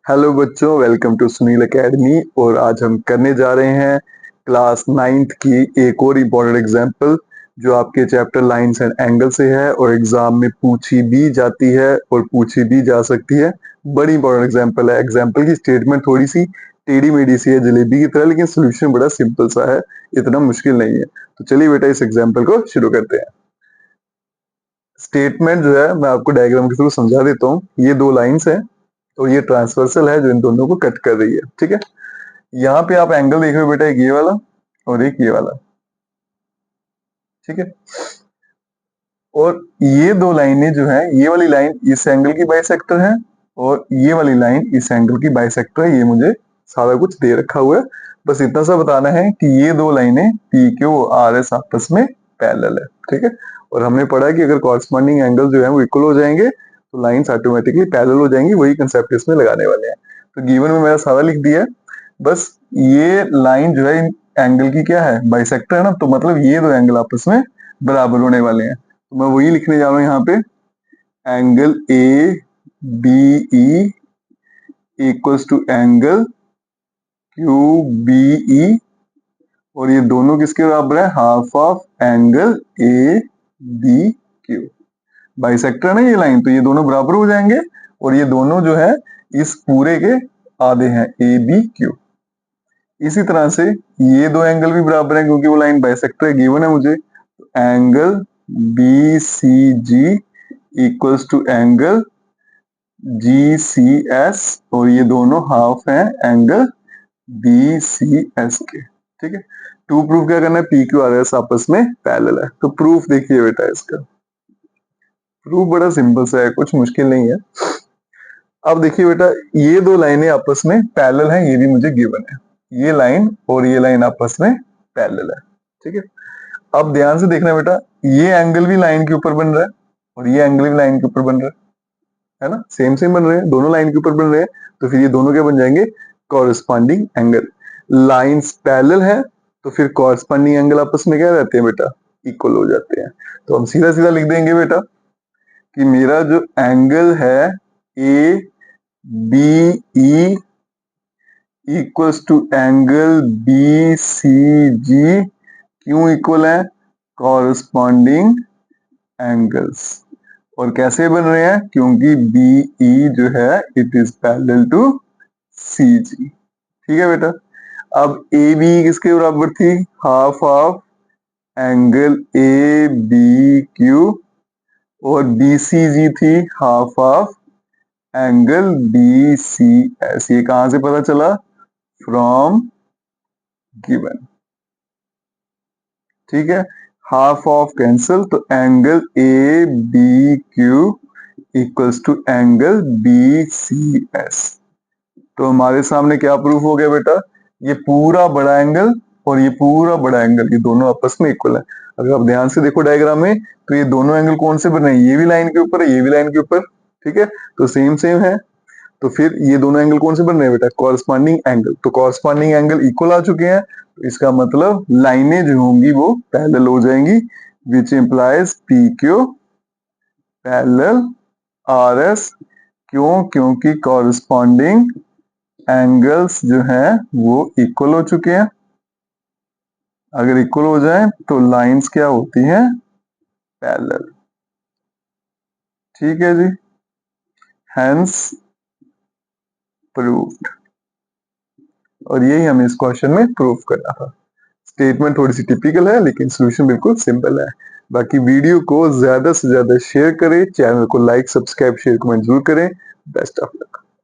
Hello बच्चों, welcome to Sunil academy. और आज हम करने जा रहे हैं क्लास 9th की एक और इम्पोर्टेंट एग्जाम्पल जो आपके चैप्टर लाइंस एंड एंगल से है और एग्जाम में पूछी भी जाती है और पूछी भी जा सकती है। बड़ी इंपॉर्टेंट एग्जाम्पल है। एग्जाम्पल की स्टेटमेंट थोड़ी सी टेढ़ी मेढ़ी सी है, जलेबी की तरह, लेकिन सोल्यूशन बड़ा सिंपल सा है, इतना मुश्किल नहीं है। तो चलिए बेटा, इस एग्जाम्पल को शुरू करते हैं। स्टेटमेंट जो है मैं आपको डायग्राम के थ्रू समझा देता हूँ। ये दो लाइंस हैं और ये ट्रांसवर्सल है जो इन दोनों को कट कर रही है। ठीक है, यहाँ पे आप एंगल देख रहे हो बेटा, एक ये वाला और एक ये वाला। ठीक है, और ये दो लाइनें जो है, ये वाली लाइन इस एंगल की बाइसेक्टर है और ये वाली लाइन इस एंगल की बाइसेक्टर है। ये मुझे सारा कुछ दे रखा हुआ है, बस इतना सा बताना है कि ये दो लाइनें पी क्यू आर एस आपस में पैरेलल है। ठीक है, और हमने पढ़ा कि अगर कॉरस्पॉन्डिंग एंगल जो है वो इक्वल हो जाएंगे तो लाइंस ऑटोमेटिकली पैरेलल हो जाएंगी। वही कंसेप्ट इसमें लगाने वाले हैं। तो गिवन में मेरा सारा लिख दिया है। बस ये लाइन जो है इन एंगल की क्या है, बाइसेक्टर है ना, तो मतलब ये दो एंगल आपस में बराबर होने वाले हैं। तो मैं वही लिखने जा रहा हूं यहाँ पे, angle A B E equals to angle Q B E, और ये दोनों किसके बराबर है, half of angle A B Q. Bisector ना ये लाइन, तो ये दोनों बराबर हो जाएंगे और ये दोनों जो है इस पूरे के आधे हैं, ए बी क्यू। इसी तरह से ये दो एंगल भी बराबर हैं क्योंकि वो लाइन बाइसेक्टर गिवन है मुझे। Angle B C G equals to angle G C S, और ये दोनों हाफ हैं एंगल बी सी एस के। ठीक है, टू प्रूफ क्या करना है, पी क्यू आर एस आपस में पैरेलल है। तो प्रूफ देखिए बेटा, इसका प्रूफ बड़ा सिंपल सा है, कुछ मुश्किल नहीं है। अब देखिए बेटा, ये दो लाइनें आपस में पैरेलल हैं, ये भी मुझे गिवन है। ये लाइन और ये लाइन आपस में पैरेलल है। ठीक है, अब ध्यान से देखना बेटा, ये एंगल भी लाइन के ऊपर बन रहा है और ये एंगल भी लाइन के ऊपर बन रहा है ना, सेम सेम बन रहे हैं, दोनों लाइन के ऊपर बन रहे हैं। तो फिर ये दोनों क्या बन जाएंगे, कॉरस्पॉन्डिंग एंगल। लाइंस पैरेलल है तो फिर कॉरस्पॉन्डिंग एंगल आपस में क्या रहते हैं बेटा, इक्वल हो जाते हैं। तो हम सीधा सीधा लिख देंगे बेटा कि मेरा जो एंगल है A B E equals to angle B C G, क्यों इक्वल है, कॉरस्पॉन्डिंग एंगल्स। और कैसे बन रहे हैं, क्योंकि बी ई जो है it is parallel to C G. ठीक है बेटा, अब ए बी किसके बराबर थी, half of angle A B Q, और बी सी जी थी half of angle B C S. ये कहां से पता चला, फ्रॉम गिवन। ठीक है, हाफ ऑफ कैंसल, तो angle A B Q equals to angle B C S. तो हमारे सामने क्या प्रूफ हो गया बेटा, ये पूरा बड़ा एंगल और ये पूरा बड़ा एंगल, ये दोनों आपस में इक्वल है। अगर आप ध्यान से देखो डायग्राम में, तो ये दोनों एंगल कौन से बन रहे हैं, ये भी लाइन के ऊपर है, ये भी लाइन के ऊपर। ठीक है, तो सेम सेम है। तो फिर ये दोनों एंगल कौन से बन रहे हैं बेटा, कॉरस्पॉन्डिंग एंगल। तो कॉरस्पॉन्डिंग एंगल इक्वल आ चुके हैं, तो इसका मतलब लाइनें जो होंगी वो पैरेलल हो जाएंगी, which implies P Q parallel R S. क्यों, क्योंकि कॉरस्पॉन्डिंग एंगल्स जो हैं वो इक्वल हो चुके हैं। अगर इक्वल हो जाए तो लाइंस क्या होती हैं, पैरेलल। ठीक है जी, हेंस प्रूव्ड। और यही हमें इस क्वेश्चन में प्रूव करना था। स्टेटमेंट थोड़ी सी टिपिकल है लेकिन सोल्यूशन बिल्कुल सिंपल है। बाकी वीडियो को ज्यादा से ज्यादा शेयर करें, चैनल को लाइक सब्सक्राइब शेयर कमेंट जरूर करें। Best of luck.